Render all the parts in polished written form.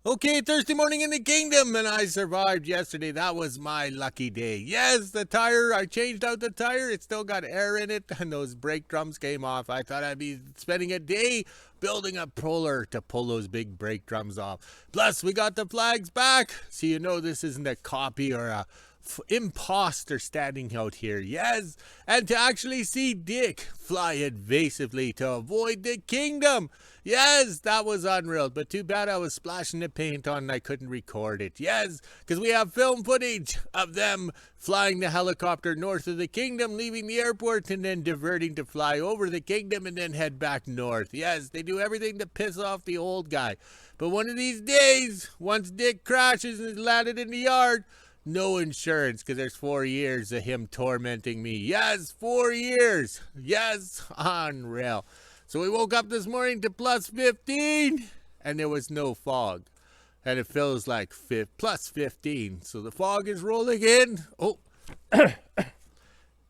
Okay, Thursday morning in the kingdom, and I survived yesterday. That was my lucky day. Yes, the tire, I changed out the tire. It still got air in it, and those brake drums came off. I thought I'd be spending a day building a puller to pull those big brake drums off. Plus, we got the flags back, so you know this isn't a copy or a imposter standing out here. Yes, and to actually see Dick fly evasively to avoid the kingdom. Yes, that was unreal, but too bad I was splashing the paint on and I couldn't record it. Yes, because we have film footage of them flying the helicopter north of the kingdom, leaving the airport, and then diverting to fly over the kingdom and then head back north. Yes, they do everything to piss off the old guy. But one of these days, once Dick crashes and is landed in the yard, no insurance, because there's 4 years of him tormenting me. Yes, 4 years. Yes, unreal. So we woke up this morning to plus 15, and there was no fog. And it feels like plus 15. So the fog is rolling in. Oh,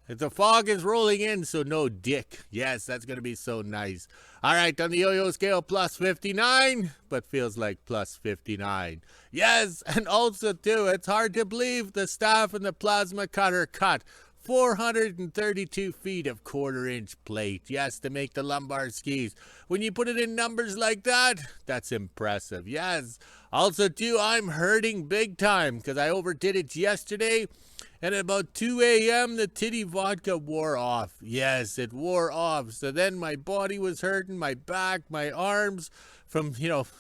the fog is rolling in, so no Dick. Yes, that's going to be so nice. All right, on the yo-yo scale, plus 59, but feels like plus 59. Yes, and also, too, it's hard to believe the staff and the plasma cutter cut 432 feet of quarter-inch plate. Yes, to make the lumbar skis. When you put it in numbers like that, that's impressive. Yes. Also, too, I'm hurting big time because I overdid it yesterday. And at about 2 a.m., the titty vodka wore off. Yes, it wore off. So then my body was hurting, my back, my arms, from,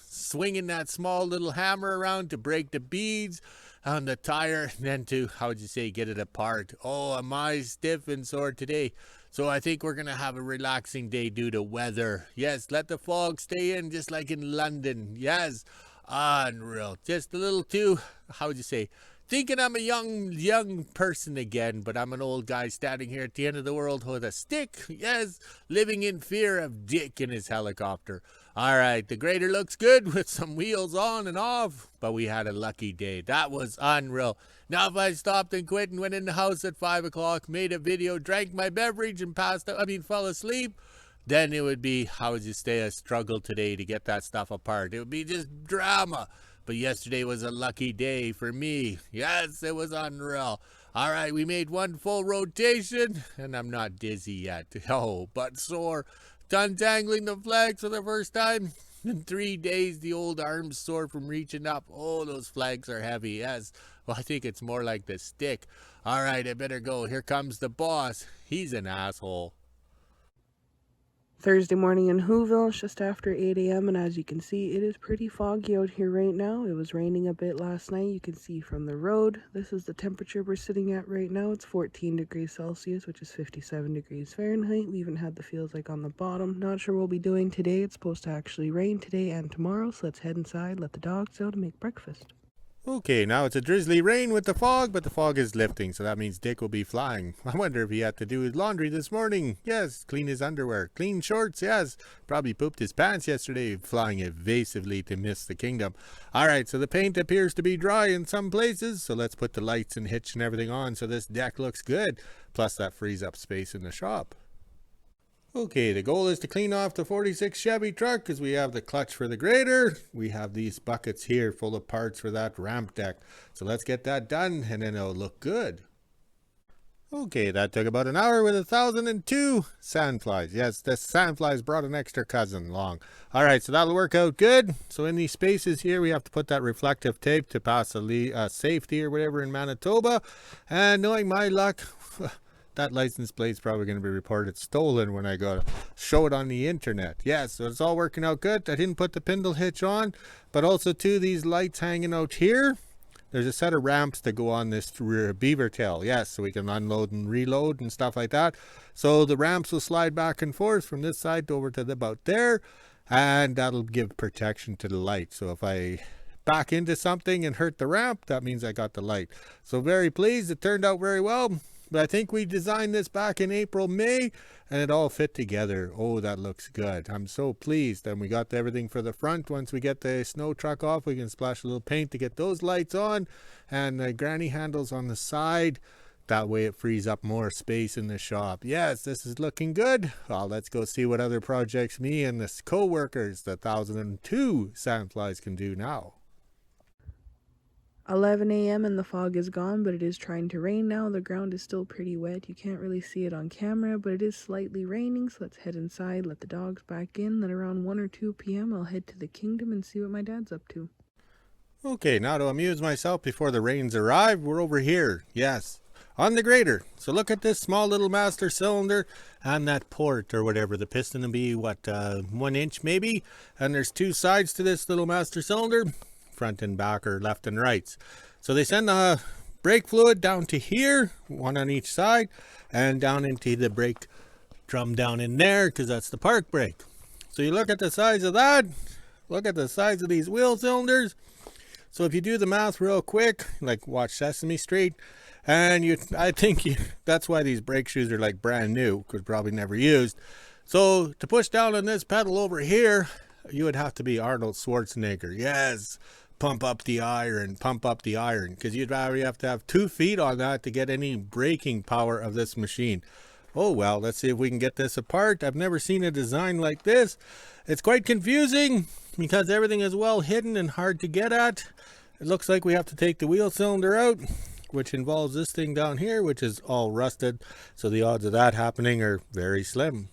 swinging that small little hammer around to break the beads on the tire, and then to, how would you say, get it apart. Oh, am I stiff and sore today? So I think we're going to have a relaxing day due to weather. Yes, let the fog stay in just like in London. Yes, unreal. Just a little too, how would you say, thinking I'm a young person again, but I'm an old guy standing here at the end of the world with a stick. Yes, living in fear of Dick in his helicopter. All right, the grader looks good with some wheels on and off, but we had a lucky day. That was unreal. Now, if I stopped and quit and went in the house at 5 o'clock, made a video, drank my beverage, and fell asleep, then it would be, how would you say, a struggle today to get that stuff apart. It would be just drama. But yesterday was a lucky day for me. Yes, it was unreal. All right, we made one full rotation, and I'm not dizzy yet. Oh, but sore. Untangling the flags for the first time in 3 days. The old arm's sore from reaching up. Oh, those flags are heavy. Yes. Well, I think it's more like the stick. All right, I better go. Here comes the boss. He's an asshole. Thursday morning in Whoville, it's just after 8 a.m. and as you can see, it is pretty foggy out here right now. It was raining a bit last night. You can see from the road. This is the temperature we're sitting at right now. It's 14 degrees Celsius, which is 57 degrees Fahrenheit. We even had the feels like on the bottom. Not sure what we'll be doing today. It's supposed to actually rain today and tomorrow, so let's head inside, let the dogs out, and make breakfast. Okay, now it's a drizzly rain with the fog, but the fog is lifting, so that means Dick will be flying. I wonder if he had to do his laundry this morning. Yes, clean his underwear. Clean shorts, yes. Probably pooped his pants yesterday, flying evasively to miss the kingdom. Alright, so the paint appears to be dry in some places, so let's put the lights and hitch and everything on so this deck looks good. Plus that frees up space in the shop. Okay, the goal is to clean off the 46 Chevy truck because we have the clutch for the grader. We have these buckets here full of parts for that ramp deck. So let's get that done and then it'll look good. Okay, that took about an hour with 1,002 sandflies. Yes, the sandflies brought an extra cousin along. Alright, so that'll work out good. So in these spaces here, we have to put that reflective tape to pass a safety or whatever in Manitoba. And knowing my luck, that license plate's probably going to be reported stolen when I go to show it on the internet. Yes, so it's all working out good. I didn't put the spindle hitch on, but also too, these lights hanging out here. There's a set of ramps that go on this rear beaver tail. Yes, so we can unload and reload and stuff like that. So the ramps will slide back and forth from this side over to about there, and that'll give protection to the light. So if I back into something and hurt the ramp, that means I got the light. So very pleased. It turned out very well. But I think we designed this back in April, May, and it all fit together. Oh, that looks good. I'm so pleased. And we got everything for the front. Once we get the snow truck off, we can splash a little paint to get those lights on. And the granny handles on the side. That way it frees up more space in the shop. Yes, this is looking good. Well, let's go see what other projects me and the co-workers, the 1,002 sandflies, can do now. 11 a.m. and the fog is gone, but it is trying to rain now. The ground is still pretty wet. You can't really see it on camera, but it is slightly raining, so let's head inside, let the dogs back in. Then around 1 or 2 p.m. I'll head to the kingdom and see what my dad's up to. Okay, now to amuse myself before the rains arrive, we're over here. Yes, on the grader. So look at this small little master cylinder and that port or whatever. The piston will be, what, 1 inch maybe? And there's 2 sides to this little master cylinder, front and back or left and right. So they send the brake fluid down to here, 1 on each side, and down into the brake drum down in there, because that's the park brake. So you look at the size of that, look at the size of these wheel cylinders. So if you do the math real quick, like watch Sesame Street, and I think that's why these brake shoes are like brand new, because probably never used. So to push down on this pedal over here, you would have to be Arnold Schwarzenegger. Yes, pump up the iron, because you'd probably have to have 2 feet on that to get any braking power of this machine. Oh well, let's see if we can get this apart. I've never seen a design like this. It's quite confusing because everything is well hidden and hard to get at. It looks like we have to take the wheel cylinder out, which involves this thing down here, which is all rusted. So the odds of that happening are very slim.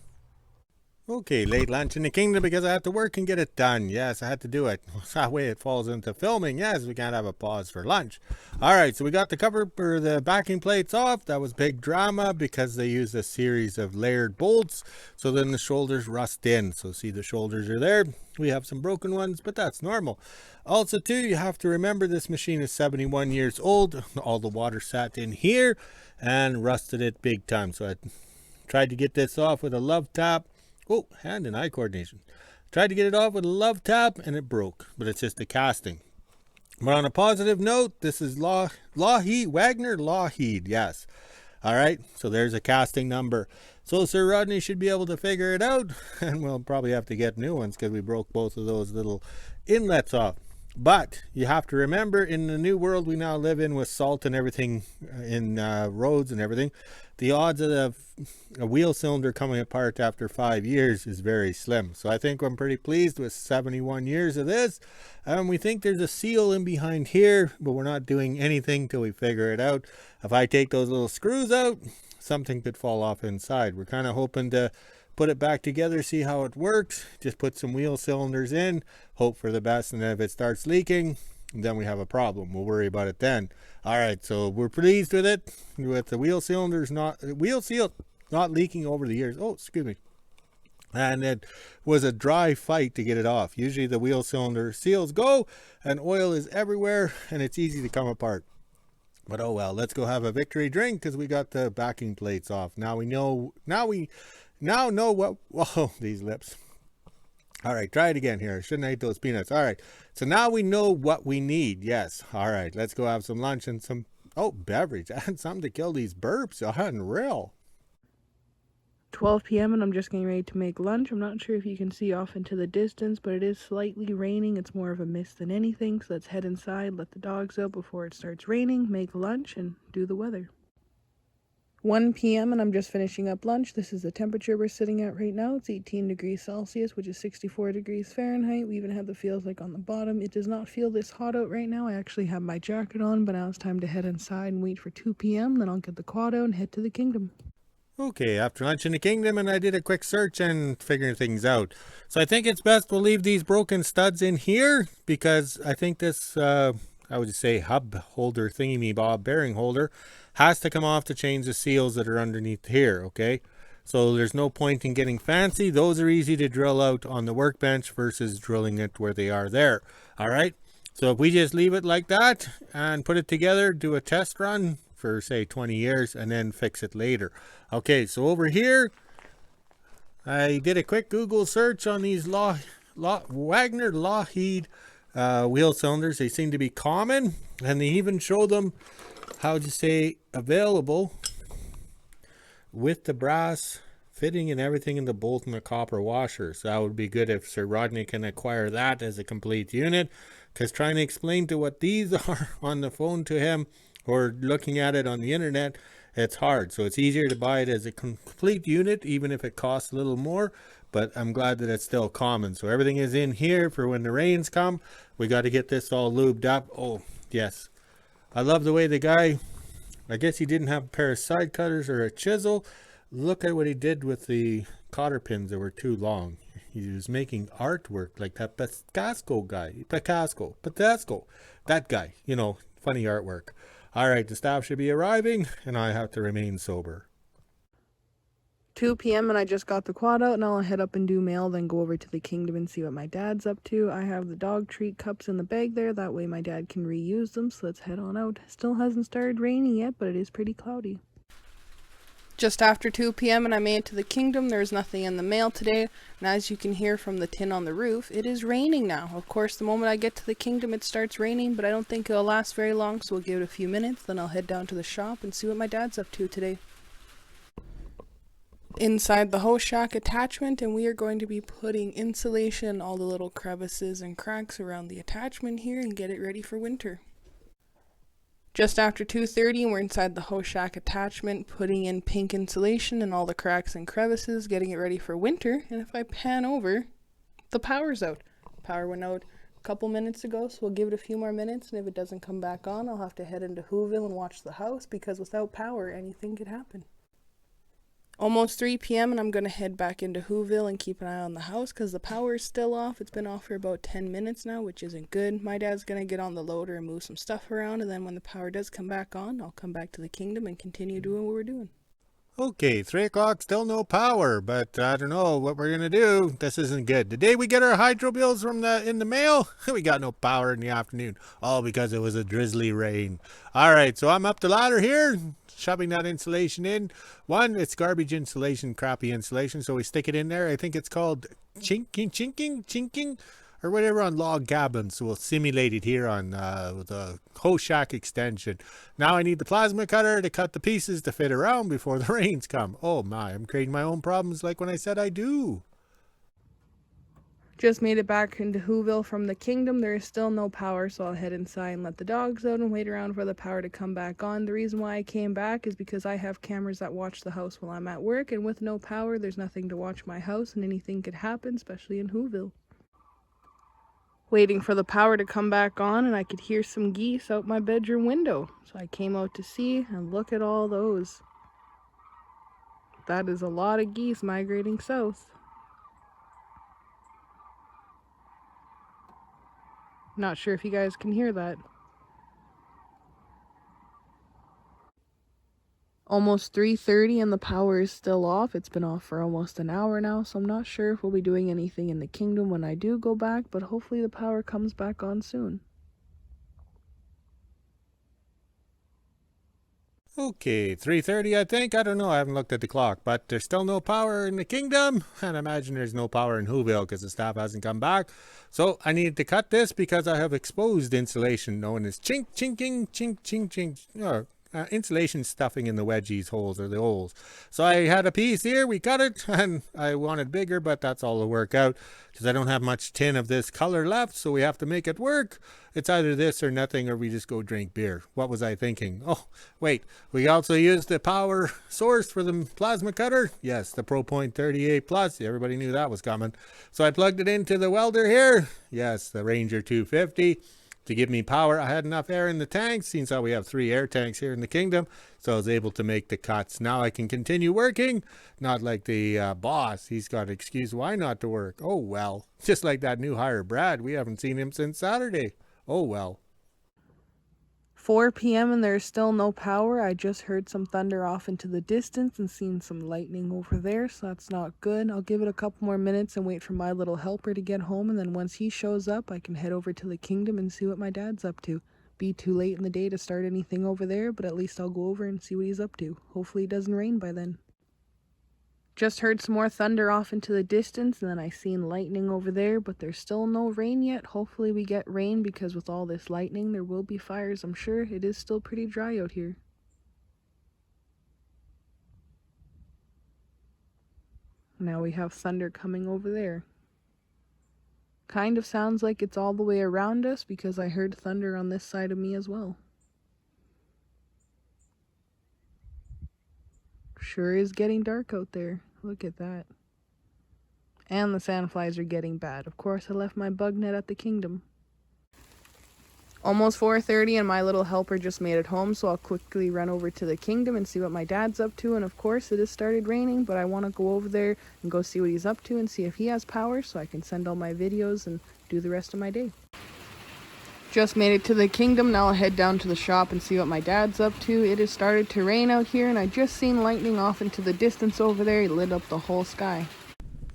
Okay, late lunch in the kingdom because I had to work and get it done. Yes, I had to do it. That way it falls into filming. Yes, we can't have a pause for lunch. Alright, so we got the cover for the backing plates off. That was big drama because they used a series of layered bolts. So then the shoulders rust in. So see, the shoulders are there. We have some broken ones, but that's normal. Also too, you have to remember this machine is 71 years old. All the water sat in here and rusted it big time. So I tried to get this off with a love tap. Oh, hand and eye coordination. Tried to get it off with a love tap and it broke, but it's just a casting. But on a positive note, this is Wagner Lougheed, yes. All right, so there's a casting number. So Sir Rodney should be able to figure it out, and we'll probably have to get new ones because we broke both of those little inlets off. But you have to remember, in the new world we now live in with salt and everything in roads and everything, the odds of a wheel cylinder coming apart after 5 years is very slim. So I think I'm pretty pleased with 71 years of this. We think there's a seal in behind here, but we're not doing anything till we figure it out. If I take those little screws out, something could fall off inside. We're kind of hoping to put it back together, see how it works. Just put some wheel cylinders in, hope for the best, and then if it starts leaking, then we have a problem. We'll worry about it then. All right, so we're pleased with it, with the wheel seal not leaking over the years. Oh, excuse me. And it was a dry fight to get it off. Usually the wheel cylinder seals go and oil is everywhere and it's easy to come apart. But oh well, let's go have a victory drink because we got the backing plates off. Now we know what, whoa, these lips. All right, try it again here. Shouldn't eat those peanuts. All right, so now we know what we need. Yes. All right, let's go have some lunch and some, beverage. I had something to kill these burps. Unreal. 12 p.m. and I'm just getting ready to make lunch. I'm not sure if you can see off into the distance, but it is slightly raining. It's more of a mist than anything. So let's head inside, let the dogs out before it starts raining, make lunch, and do the weather. 1 p.m. and I'm just finishing up lunch. This is the temperature we're sitting at right now. It's 18 degrees Celsius, which is 64 degrees Fahrenheit. We even have the feels like on the bottom. It does not feel this hot out right now. I actually have my jacket on, but now it's time to head inside and wait for 2 p.m. Then I'll get the quad out and head to the kingdom. Okay, after lunch in the kingdom, and I did a quick search and figuring things out. So I think it's best we'll leave these broken studs in here because I think this, I would say hub holder thingy-me-bob bearing holder has to come off to change the seals that are underneath here, okay? So there's no point in getting fancy. Those are easy to drill out on the workbench versus drilling it where they are there, all right? So if we just leave it like that and put it together, do a test run for say 20 years and then fix it later. Okay, so over here, I did a quick Google search on these Wagner Lougheed wheel cylinders. They seem to be common, and they even show them, how to say, available with the brass fitting and everything in the bolt and the copper washer. So that would be good if Sir Rodney can acquire that as a complete unit, because trying to explain to what these are on the phone to him or looking at it on the internet, it's hard. So it's easier to buy it as a complete unit, even if it costs a little more. But I'm glad that it's still common. So everything is in here for when the rains come. We got to get this all lubed up. Oh, yes. I love the way the guy, I guess he didn't have a pair of side cutters or a chisel. Look at what he did with the cotter pins that were too long. He was making artwork like that Picasso guy. Picasso. That guy, funny artwork. All right, the staff should be arriving, and I have to remain sober. 2 p.m. and I just got the quad out. Now I'll head up and do mail, then go over to the kingdom and see what my dad's up to. I have the dog treat cups in the bag there. That way my dad can reuse them. So let's head on out. Still hasn't started raining yet, but it is pretty cloudy. Just after 2 p.m. and I made it to the kingdom. There's nothing in the mail today. And as you can hear from the tin on the roof, it is raining now. Of course, the moment I get to the kingdom, it starts raining, but I don't think it'll last very long. So we'll give it a few minutes. Then I'll head down to the shop and see what my dad's up to today. Inside the Hoe Shack attachment, and we are going to be putting insulation in all the little crevices and cracks around the attachment here and get it ready for winter. Just after 2:30 and we're inside the Hoe Shack attachment, putting in pink insulation in all the cracks and crevices, getting it ready for winter. And if I pan over, the power's out. Power went out a couple minutes ago, so we'll give it a few more minutes, and if it doesn't come back on, I'll have to head into WHO-ville and watch the house, because without power, anything could happen. Almost 3 p.m. and I'm going to head back into WHO-ville and keep an eye on the house because the power is still off. It's been off for about 10 minutes now, which isn't good. My dad's going to get on the loader and move some stuff around, and then when the power does come back on, I'll come back to the kingdom and continue doing what we're doing. Okay, 3 o'clock, still no power, but I don't know what we're going to do. This isn't good. The day we get our hydro bills in the mail, we got no power in the afternoon. All because it was a drizzly rain. All right, so I'm up the ladder here, shoving that insulation in. One, it's garbage insulation, crappy insulation, so we stick it in there. I think it's called chinking, or whatever on log cabins. So we'll simulate it here on the Hoe Shack extension. Now I need the plasma cutter to cut the pieces to fit around before the rains come. Oh my, I'm creating my own problems like when I said I do. Just made it back into WHO-ville from the kingdom. There is still no power, so I'll head inside and let the dogs out and wait around for the power to come back on. The reason why I came back is because I have cameras that watch the house while I'm at work, and with no power, there's nothing to watch my house, and anything could happen, especially in WHO-ville. Waiting for the power to come back on, and I could hear some geese out my bedroom window. So I came out to see, and look at all those. That is a lot of geese migrating south. Not sure if you guys can hear that. Almost 3:30 and the power is still off. It's been off for almost an hour now, so I'm not sure if we'll be doing anything in the kingdom when I do go back, but hopefully the power comes back on soon. Okay, 3:30 I think. I don't know. I haven't looked at the clock, but there's still no power in the kingdom. And I imagine there's no power in WHO-ville because the staff hasn't come back. So I need to cut this because I have exposed insulation known as chinking, insulation stuffing in the wedgies holes or the holes. So I had a piece here, we cut it, and I wanted bigger, but that's all to work out because I don't have much tin of this color left, so we have to make it work. It's either this or nothing, or we just go drink beer. What was I thinking? Oh, wait, we also used the power source for the plasma cutter. Yes, the ProPoint 38 Plus. Everybody knew that was coming. So I plugged it into the welder here. Yes, the Ranger 250. To give me power. I had enough air in the tanks, since we have 3 air tanks here in the kingdom, so I was able to make the cuts. Now I can continue working, not like the boss. He's got an excuse why not to work. Oh well, just like that new hire Brad, we haven't seen him since Saturday. Oh well. 4 p.m. and there's still no power. I just heard some thunder off into the distance and seen some lightning over there, so that's not good. I'll give it a couple more minutes and wait for my little helper to get home, and then once he shows up, I can head over to the kingdom and see what my dad's up to. Be too late in the day to start anything over there, but at least I'll go over and see what he's up to. Hopefully it doesn't rain by then. Just heard some more thunder off into the distance, and then I seen lightning over there, but there's still no rain yet. Hopefully we get rain, because with all this lightning there will be fires, I'm sure. It is still pretty dry out here. Now we have thunder coming over there. Kind of sounds like it's all the way around us, because I heard thunder on this side of me as well. Sure is getting dark out there. Look at that. And the sandflies are getting bad. Of course, I left my bug net at the kingdom. Almost 4:30 and my little helper just made it home, so I'll quickly run over to the kingdom and see what my dad's up to. And of course it has started raining, but I want to go over there and go see what he's up to and see if he has power so I can send all my videos and do the rest of my day. Just made it to the kingdom. Now I'll head down to the shop and see what my dad's up to. It has started to rain out here and I just seen lightning off into the distance over there. It lit up the whole sky.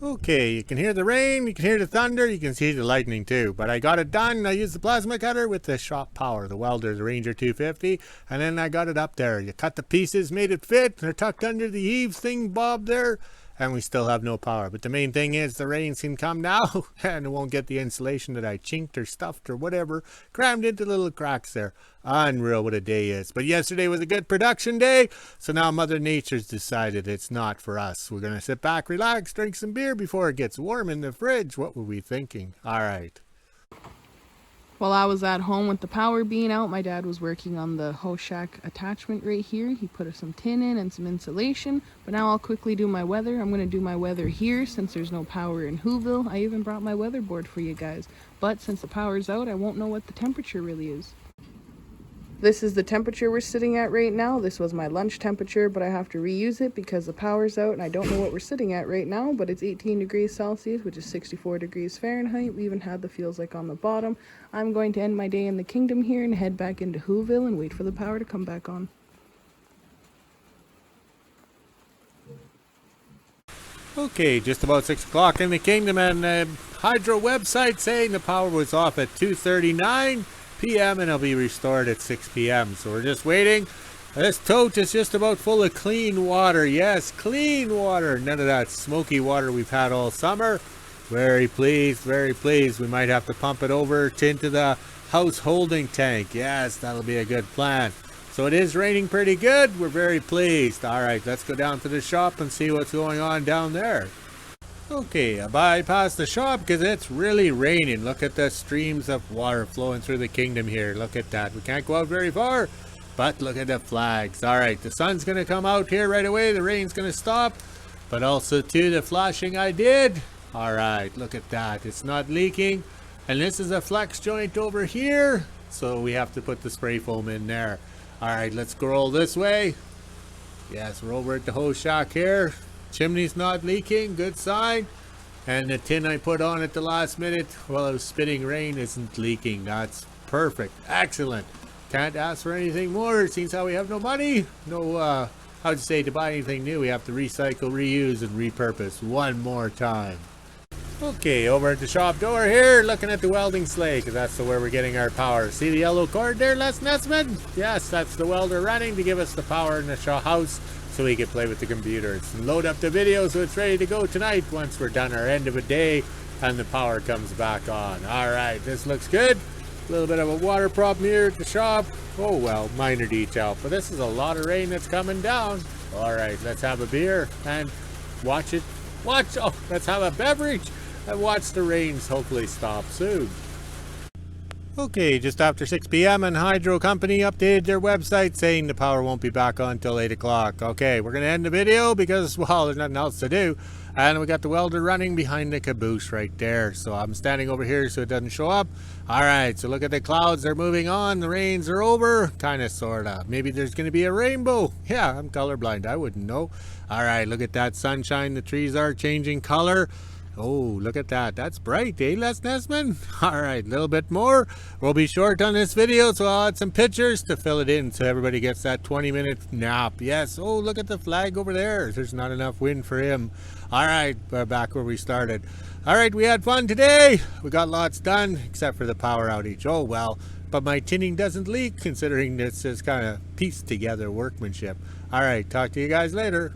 Okay, you can hear the rain, you can hear the thunder, you can see the lightning too. But I got it done. I used the plasma cutter with the shop power, the welder, the Ranger 250, and then I got it up there. You cut the pieces, made it fit, they're tucked under the eaves thing bob there, and we still have no power. But the main thing is the rains can come now, and it won't get the insulation that I chinked or stuffed or whatever, crammed into little cracks there. Unreal what a day is. But yesterday was a good production day, so now Mother Nature's decided it's not for us. We're going to sit back, relax, drink some beer before it gets warm in the fridge. What were we thinking? All right. While I was at home with the power being out, my dad was working on the Hoe Shack attachment right here. He put some tin in and some insulation, but now I'll quickly do my weather. I'm going to do my weather here since there's no power in WHO-ville. I even brought my weather board for you guys, but since the power's out, I won't know what the temperature really is. This is the temperature we're sitting at right now. This was my lunch temperature, but I have to reuse it because the power's out and I don't know what we're sitting at right now, but it's 18 degrees Celsius, which is 64 degrees Fahrenheit. We even had the feels like on the bottom. I'm going to end my day in the kingdom here and head back into WHO-ville and wait for the power to come back on. Okay, just about 6 o'clock in the kingdom, and Hydro website saying the power was off at 2:39 p.m. and it'll be restored at 6 p.m. So we're just waiting. This tote is just about full of clean water. Yes, clean water. None of that smoky water we've had all summer. Very pleased, very pleased. We might have to pump it over into the house holding tank. Yes, that'll be a good plan. So it is raining pretty good. We're very pleased. All right, let's go down to the shop and see what's going on down there. Okay, I bypassed the shop because it's really raining. Look at the streams of water flowing through the kingdom here. Look at that. We can't go out very far, but look at the flags. All right, the sun's going to come out here right away. The rain's going to stop, but also too the flashing I did. All right, look at that. It's not leaking. And this is a flex joint over here, so we have to put the spray foam in there. All right, let's scroll this way. Yes, we're over at the Hoe Shack here. Chimney's not leaking, good sign. And the tin I put on at the last minute while it was spitting rain isn't leaking. That's perfect, excellent. Can't ask for anything more. It seems how we have no money, no, how'd you say, to buy anything new. We have to recycle, reuse, and repurpose one more time. Okay, over at the shop door here, looking at the welding sleigh, because that's where we're getting our power. See the yellow cord there, Les Nessman? Yes, that's the welder running to give us the power in the house so we can play with the computers and load up the video so it's ready to go tonight once we're done our end of a day and the power comes back on. All right, this looks good. A little bit of a water problem here at the shop. Oh well, minor detail, but this is a lot of rain that's coming down. All right, let's have a beer and watch it. Let's have a beverage and watch the rains hopefully stop soon. Okay, just after 6 p.m. and Hydro Company updated their website saying the power won't be back on until 8 o'clock. Okay, we're going to end the video because, well, there's nothing else to do. And we got the welder running behind the caboose right there. So I'm standing over here so it doesn't show up. All right, so look at the clouds. They're moving on. The rains are over. Kind of, sort of. Maybe there's going to be a rainbow. Yeah, I'm colorblind. I wouldn't know. All right, look at that sunshine. The trees are changing color. Oh, look at that. That's bright, eh, Les Nessman? All right, a little bit more. We'll be short on this video, so I'll add some pictures to fill it in so everybody gets that 20-minute nap. Yes. Oh, look at the flag over there. There's not enough wind for him. All right, we're back where we started. All right, we had fun today. We got lots done, except for the power outage. Oh, well, but my tinning doesn't leak, considering this is kind of pieced together workmanship. All right, talk to you guys later.